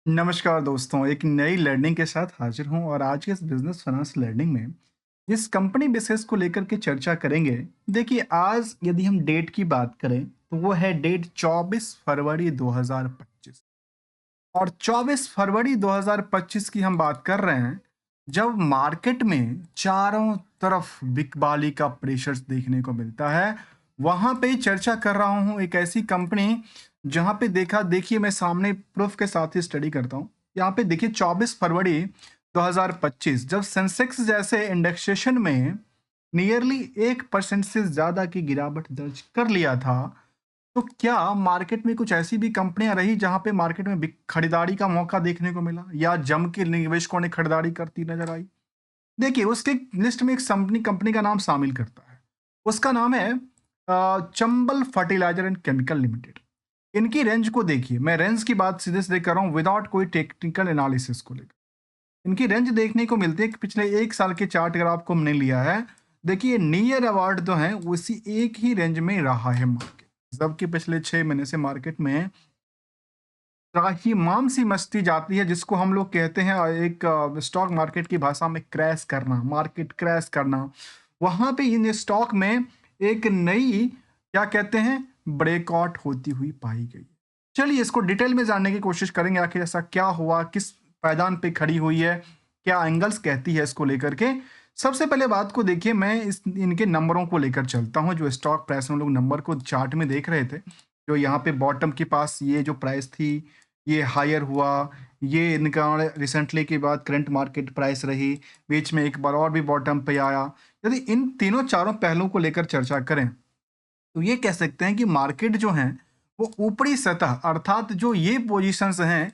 नमस्कार दोस्तों, एक नई लर्निंग के साथ हाजिर हूँ और आज के इस बिजनेस फाइनेंस लर्निंग में जिस कंपनी बिजनेस को लेकर के चर्चा करेंगे। देखिए, आज यदि हम डेट की बात करें तो वो है डेट 24 फरवरी 2025। और 24 फरवरी 2025 की हम बात कर रहे हैं, जब मार्केट में चारों तरफ बिकबाली का प्रेशर देखने को मिलता है। वहां पे चर्चा कर रहा हूं एक ऐसी कंपनी जहां पे देखिए मैं सामने प्रूफ के साथ ही स्टडी करता हूं। यहाँ पे देखिए 24 फरवरी 2025 जब सेंसेक्स जैसे इंडेक्सेशन में नियरली 1% से ज्यादा की गिरावट दर्ज कर लिया था, तो क्या मार्केट में कुछ ऐसी भी कंपनियां रही जहां पे मार्केट में खरीदारी का मौका देखने को मिला या जम के निवेशकों ने खरीदारी करती नजर आई? देखिए, उसके लिस्ट में एक कंपनी कंपनी का नाम शामिल करता है। उसका नाम है Chambal fertiliser and chemical limited. इनकी रेंज को देखिए, मैं रेंज की बात सीधे सीधे कर रहा हूँ विदाउट कोई टेक्निकल एनालिसिस को लेकर। इनकी रेंज देखने को मिलती है कि पिछले एक साल के चार्ट अगर आपको हमने लिया है, देखिए नियर अबाउट जो है उसी एक ही रेंज में रहा है मार्केट। जबकि पिछले 6 महीने से मार्केट में त्राहिमाम सी मस्ती जाती है, जिसको हम लोग कहते हैं एक स्टॉक मार्केट की भाषा में क्रैश करना, मार्केट क्रैश करना। वहां पे इन स्टॉक में एक नई क्या कहते हैं ब्रेकआउट होती हुई पाई गई। चलिए इसको डिटेल में जानने की कोशिश करेंगे, आखिर ऐसा क्या हुआ, किस पायदान पे खड़ी हुई है, क्या एंगल्स कहती है इसको लेकर के। सबसे पहले बात को देखिए, मैं इस इनके नंबरों को लेकर चलता हूं। जो स्टॉक प्राइस हम लोग नंबर को चार्ट में देख रहे थे, जो यहाँ पे बॉटम के पास ये जो प्राइस थी ये हायर हुआ, ये इनका रिसेंटली के बाद करंट मार्केट प्राइस रही, बीच में एक बार और भी बॉटम पे आया। यदि इन तीनों चारों पहलुओं को लेकर चर्चा करें तो ये कह सकते हैं कि मार्केट जो है वो ऊपरी सतह अर्थात जो ये पोजीशंस हैं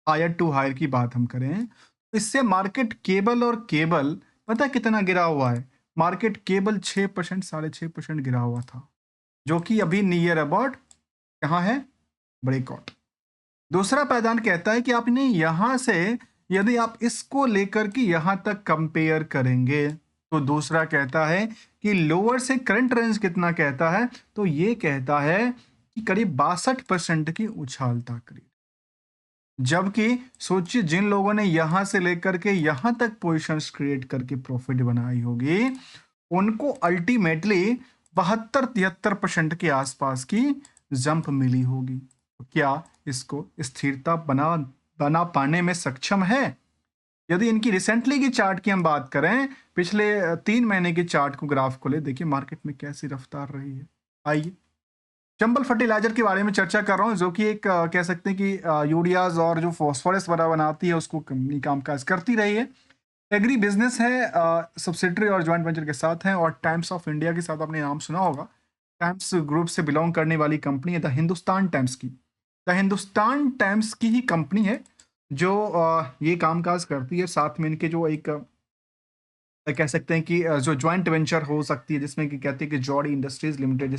हायर टू हायर की बात हम करें, इससे मार्केट केबल और केबल पता कितना गिरा हुआ है। मार्केट केबल 6% 6.5% गिरा हुआ था, जो कि अभी नियर अबाउट कहाँ है, ब्रेकआउट। दूसरा पैदान कहता है कि आपने यहां से यदि आप इसको लेकर के यहां तक कंपेयर करेंगे, तो दूसरा कहता है कि लोअर से करंट रेंज कितना कहता है, तो ये कहता है कि करीब 62% की उछालता करीब। जबकि सोचिए जिन लोगों ने यहां से लेकर के यहां तक पोजीशंस क्रिएट करके प्रॉफिट बनाई होगी, उनको अल्टीमेटली 72-73% के आसपास की जंप मिली होगी। तो क्या इसको स्थिरता बना बना पाने में सक्षम है? यदि इनकी रिसेंटली की चार्ट की हम बात करें, पिछले 3 महीने की चार्ट को ग्राफ को ले देखिए मार्केट में कैसी रफ्तार रही है। आइए चंबल फर्टिलाइजर के बारे में चर्चा कर रहा हूँ, जो कि एक कह सकते हैं कि यूरियाज और जो फॉस्फोरस वगैरह बनाती है उसको कंपनी कामकाज करती रही है। एग्री बिजनेस है, सब्सिडरी और जॉइंट वेंचर के साथ है, और टाइम्स ऑफ इंडिया के साथ आपने नाम सुना होगा। टाइम्स ग्रुप से बिलोंग करने वाली कंपनी है द हिंदुस्तान टाइम्स की। द हिंदुस्तान टाइम्स की ही कंपनी है जो ये कामकाज करती है। साथ में इनके जो एक कह सकते हैं कि जो जॉइंट वेंचर हो सकती है, जिसमें कि कहते हैं कि जॉडी इंडस्ट्रीज लिमिटेड,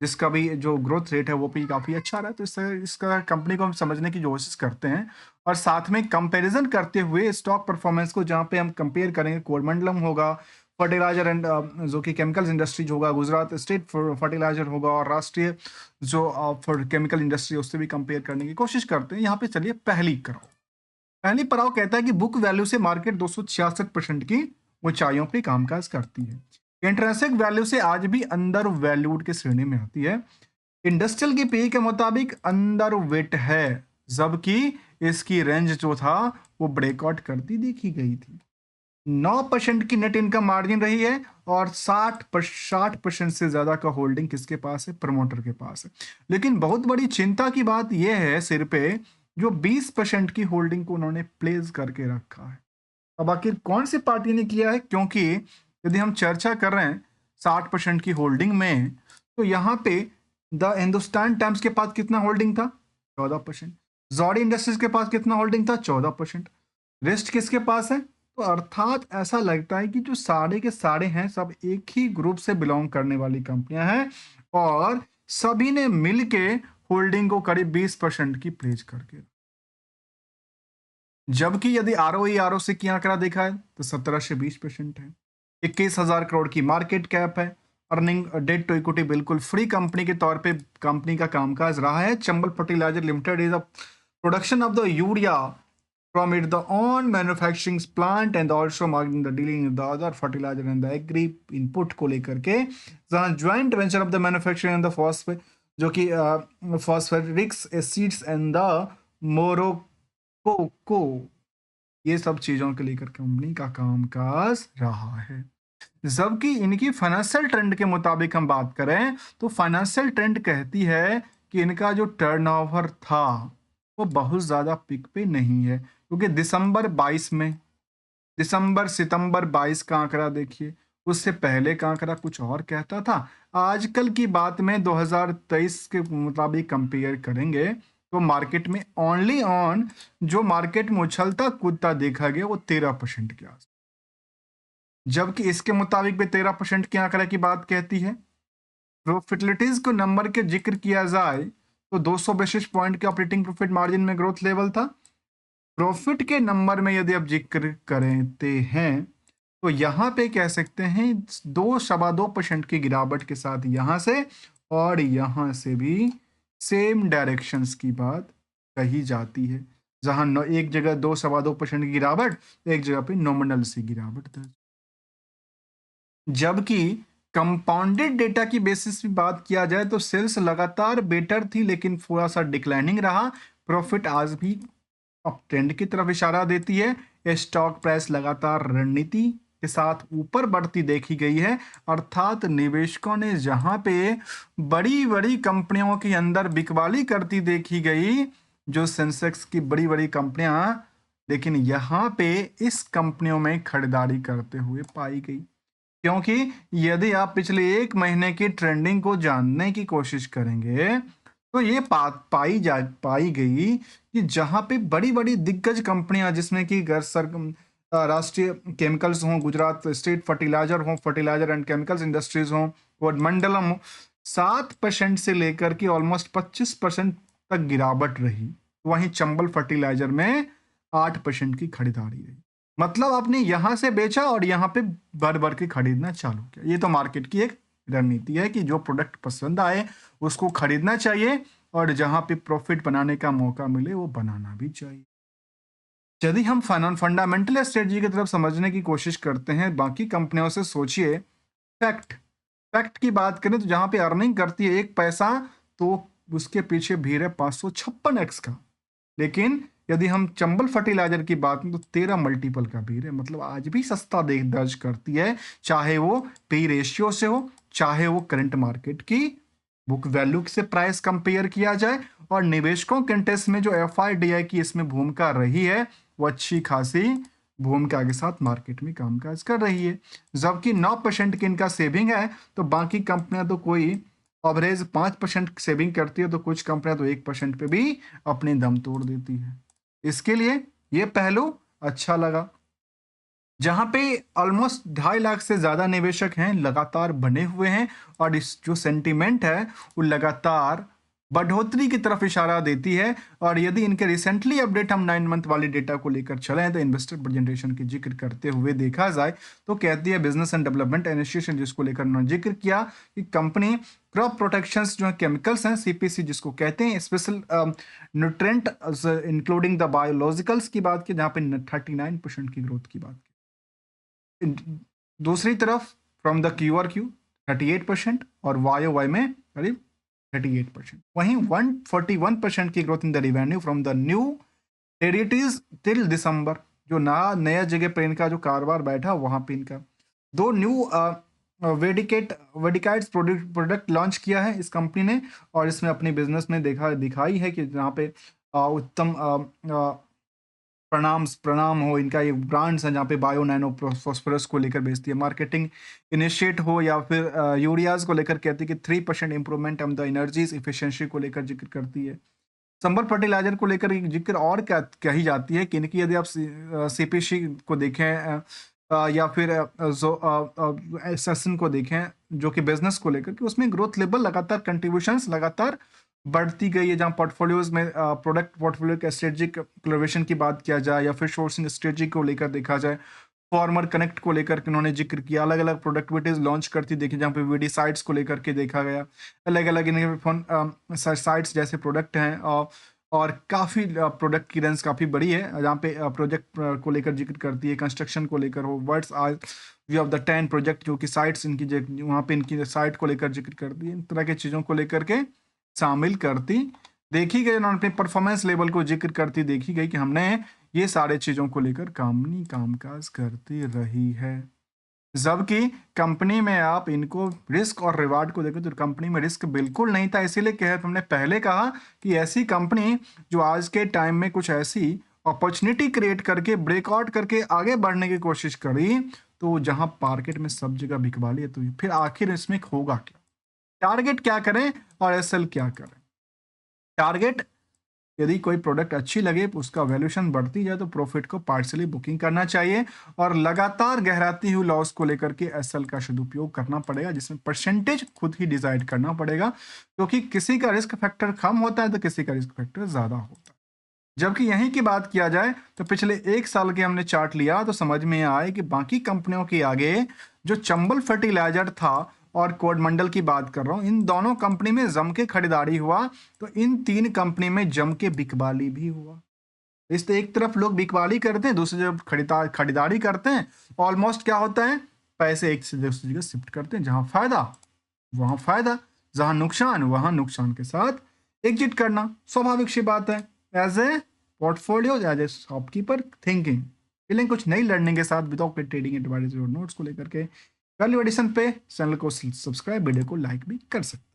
जिसका भी जो ग्रोथ रेट है वो भी काफ़ी अच्छा रहा है। तो इसका कंपनी को हम समझने की कोशिश करते हैं, और साथ में कंपैरिजन करते हुए स्टॉक परफॉर्मेंस को जहाँ पे हम कंपेयर करेंगे, कोरमंडलम होगा, फर्टिलाइजर एंड जो कि केमिकल्स इंडस्ट्रीज होगा, गुजरात स्टेट फर्टिलाइजर होगा, और राष्ट्रीय जो फॉर केमिकल इंडस्ट्री उससे भी कंपेयर करने की कोशिश करते हैं। यहाँ पे चलिए पहली पड़ाव कहता है कि बुक वैल्यू से मार्केट 266% की ऊंचाइयों पे कामकाज करती है। इंट्रेंसिक वैल्यू से आज भी अंडर वैल्यूड के श्रेणी में आती है। इंडस्ट्रियल की पी के मुताबिक अंडर वेट है, जबकि इसकी रेंज जो था वो ब्रेकआउट करती देखी गई थी। 9% की नेट इनकम मार्जिन रही है, और 60% से ज्यादा का होल्डिंग किसके पास है, प्रमोटर के पास है। लेकिन बहुत बड़ी चिंता की बात यह है सिर पे, जो 20% की होल्डिंग को उन्होंने प्लेस करके रखा है। अब आखिर कौन सी पार्टी ने किया है, क्योंकि यदि हम चर्चा कर रहे हैं 60% की होल्डिंग में, तो यहाँ पे द हिंदुस्तान टाइम्स के पास कितना होल्डिंग था, 14%। जॉडी इंडस्ट्रीज के पास कितना होल्डिंग था, 14%। रेस्ट किसके पास है? तो अर्थात ऐसा लगता है कि जो सारे के सारे हैं सब एक ही ग्रुप से बिलोंग करने वाली कंपनियां हैं, और सभी ने मिलके होल्डिंग को करीब 20% की प्लेज करके। जबकि यदि आर ओ सी की आंकड़ा देखा है तो 17 से 20% है। 21,000 करोड़ की मार्केट कैप है। अर्निंग डेट टू इक्विटी बिल्कुल फ्री कंपनी के तौर पे कंपनी का कामकाज रहा है। Chambal fertiliser limited is a production of the urea from it the own manufacturing plant and also marketing the dealing with the other fertilizer and the agri input को लेकर के जहाँ joint venture of the manufacturing and the phosphate जो कि phosphoric acids and the मोरोको ये सब चीजों के लेकर कंपनी का कामकाज रहा है। जबकि इनकी फाइनेंशियल ट्रेंड के मुताबिक हम बात करें तो फाइनेंशियल ट्रेंड कहती है कि इनका जो टर्नओवर था वो बहुत ज़्यादा पिक पे नहीं है, क्योंकि दिसंबर सितंबर 22 का आंकड़ा देखिए, उससे पहले का आंकड़ा कुछ और कहता था। आजकल की बात में 2023 के मुताबिक कंपेयर करेंगे तो मार्केट में ओनली ऑन जो मार्केट में उछलता कूदता देखा गया वो 13% के आसपास, जबकि इसके मुताबिक भी 13% के आंकड़े की बात कहती है। प्रॉफिटेबिलिटीज को नंबर के जिक्र किया जाए तो 200 बेसिस पॉइंट के ऑपरेटिंग प्रॉफिट मार्जिन में ग्रोथ लेवल था। प्रॉफिट के नंबर में यदि आप जिक्र करते हैं तो यहाँ पे कह सकते हैं 2.2% की गिरावट के साथ यहाँ से और यहाँ से भी सेम डायरेक्शंस की बात कही जाती है, जहाँ एक जगह 2.2% की गिरावट, एक जगह पे नॉमिनल सी गिरावट दर्ज। जबकि कंपाउंडेड डेटा की बेसिस पे बात किया जाए तो सेल्स लगातार बेटर थी लेकिन थोड़ा सा डिक्लाइनिंग रहा। प्रॉफिट आज भी अप ट्रेंड की तरफ इशारा देती है। स्टॉक प्राइस लगातार रणनीति के साथ ऊपर बढ़ती देखी गई है, अर्थात निवेशकों ने जहां पे बड़ी बड़ी कंपनियों के अंदर बिकवाली करती देखी गई, जो सेंसेक्स की बड़ी बड़ी कंपनियां, लेकिन यहाँ पे इस कंपनियों में खरीदारी करते हुए पाई गई। क्योंकि यदि आप पिछले एक महीने की ट्रेंडिंग को जानने की कोशिश करेंगे तो ये बात पाई गई कि जहां पे बड़ी बड़ी दिग्गज कंपनियां जिसमें कि राष्ट्रीय केमिकल्स हों, गुजरात स्टेट फर्टिलाइजर हो, फर्टिलाइजर एंड केमिकल्स इंडस्ट्रीज हों और मंडलम हो, 7% से लेकर के ऑलमोस्ट 25% तक गिरावट रही। वहीं चंबल फर्टिलाइजर में 8% की खरीदारी रही। मतलब आपने यहां से बेचा और यहाँ पे भर भर के खरीदना चालू किया। ये तो मार्केट की एक रणनीति है कि जो प्रोडक्ट पसंद आए उसको खरीदना चाहिए और जहां पे प्रॉफिट बनाने का मौका मिले वो बनाना भी चाहिए। यदि हम फंडामेंटल स्ट्रेटजी की तरफ समझने की कोशिश करते हैं बाकी कंपनियों से, सोचिए फैक्ट की बात करें तो जहां पे अर्निंग करती है 1 पैसा तो उसके पीछे भीड़ है 556x का। लेकिन यदि हम चंबल फर्टिलाइजर की बात करें तो 13 मल्टीपल का भीड़ है। मतलब आज भी सस्ता दर्ज करती है, चाहे वो पी रेशियो से हो, चाहे वो करंट मार्केट की बुक वैल्यू से प्राइस कंपेयर किया जाए। और निवेशकों के इंटरेस्ट में जो एफआईडीआई की इसमें भूमिका रही है वो अच्छी खासी भूमिका के साथ मार्केट में कामकाज कर रही है। जबकि 9% की इनका सेविंग है तो बाकी कंपनियां तो कोई एवरेज 5% सेविंग करती है, तो कुछ कंपनियां तो 1% पे भी अपने दम तोड़ देती है। इसके लिए ये पहलू अच्छा लगा। जहां पे ऑलमोस्ट 2.5 लाख से ज्यादा निवेशक हैं, लगातार बने हुए हैं और इस जो सेंटीमेंट है वो लगातार बढ़ोतरी की तरफ इशारा देती है। और यदि इनके रिसेंटली अपडेट हम 9 मंथ वाली डेटा को लेकर चले तो इन्वेस्टर प्रेजेंटेशन की जिक्र करते हुए देखा जाए तो कहती है बिजनेस एंड डेवलपमेंट इनिशिएशन, जिसको लेकर उन्होंने जिक्र किया कि कंपनी क्रॉप प्रोटेक्शंस जो है केमिकल्स हैं, सीपीसी जिसको कहते हैं, special nutrient including the biologicals की बात की, जहां पे 39% की ग्रोथ की बात की। दूसरी तरफ from the Q R Q 38% और वाई ओ वाई में करीब 38%। वहीं 141% की growth in the revenue from the new territories till दिसंबर, जो नया जगह पर इनका जो कारोबार बैठा वहां पे इनका 2 न्यू वेडिकाइड्स प्रोडक्ट लॉन्च किया है इस कंपनी ने। और इसमें अपनी बिजनेस में दिखाई है कि जहाँ पे उत्तम प्रणाम हो, इनका ये ब्रांड्स है जहाँ पे बायो नैनो फॉस्फोरस को लेकर बेचती है। मार्केटिंग इनिशिएट हो या फिर यूरियाज को लेकर कहती है कि 3% improvement of the energies efficiency को लेकर जिक्र करती है। संबल फर्टिलाइजर को लेकर एक जिक्र और क्या कही जाती है कि इनकी यदि आप सीपीसी को देखें या फिर सेशन को देखें जो कि बिजनेस को लेकर, कि उसमें ग्रोथ लेवल लगातार कंट्रीब्यूशंस लगातार बढ़ती गई है। जहां पोर्टफोलियोज में प्रोडक्ट पोर्टफोलियो के स्ट्रेटेजिक कोलैबोरेशन की बात किया जाए या फिर सोर्सिंग स्ट्रेटजी को लेकर देखा जाए, फार्मर कनेक्ट को लेकर के उन्होंने जिक्र किया, अलग अलग प्रोडक्टिविटीज लॉन्च करती देखी, जहाँ पे वीडी साइट्स को लेकर के देखा गया, अलग अलग इनके साइट्स जैसे प्रोडक्ट हैं और और काफ़ी प्रोडक्ट की रेंज काफ़ी बड़ी है, जहाँ पे प्रोजेक्ट को लेकर जिक्र करती है, कंस्ट्रक्शन को लेकर हो, words are view of the 10 project, जो कि साइट्स इनकी वहाँ पे इनकी साइट को लेकर जिक्र करती है, इन तरह की चीज़ों को लेकर के शामिल करती देखी गई। उन्होंने अपने परफॉर्मेंस लेवल को जिक्र करती देखी गई कि हमने ये सारे चीज़ों को लेकर कामकाज करती रही है। जबकि कंपनी में आप इनको रिस्क और रिवार्ड को देखो तो कंपनी में रिस्क बिल्कुल नहीं था, इसीलिए हमने पहले कहा कि ऐसी कंपनी जो आज के टाइम में कुछ ऐसी अपॉर्चुनिटी क्रिएट करके ब्रेकआउट करके आगे बढ़ने की कोशिश करी, तो जहां मार्केट में सब जगह बिकवाली है, तो फिर आखिर इसमें होगा क्या? टारगेट क्या करें और एसएल क्या करें? टारगेट, यदि कोई प्रोडक्ट अच्छी लगे, उसका वैल्यूएशन बढ़ती जाए, तो प्रॉफिट को पार्शियली बुकिंग करना चाहिए और लगातार गहराती हुई लॉस को लेकर के एसएल का सदुपयोग करना पड़ेगा, जिसमें परसेंटेज खुद ही डिसाइड करना पड़ेगा, क्योंकि किसी का रिस्क फैक्टर कम होता है तो किसी का रिस्क फैक्टर ज्यादा होता है। जबकि यहीं की बात किया जाए तो पिछले 1 साल के हमने चार्ट लिया तो समझ में आए कि बाकी कंपनियों के आगे जो चंबल फर्टिलाइजर था और कोडमंडल की बात कर रहा हूं, इन दोनों कंपनी में जम के खरीदारी हुआ, तो इन 3 कंपनी में जम के बिकवाली भी हुआ। इस तो एक तरफ लोग बिकवाली करते हैं, दूसरी तरफ खरीदारी करते हैं। ऑलमोस्ट क्या होता है, पैसे एक से दूसरी जगह शिफ्ट करते हैं, जहां फायदा वहां फायदा, जहां नुकसान वहां नुकसान के साथ एग्जिट करना स्वाभाविक सी बात है। As a portfolio, as a shopkeeper thinking feeling कुछ नई लर्निंग के साथ विदाउट ट्रेडिंग एडवाइस और नोट्स को लेकर के वैल्यू एडिशन पे चैनल को सब्सक्राइब, वीडियो को लाइक भी कर सकते हैं।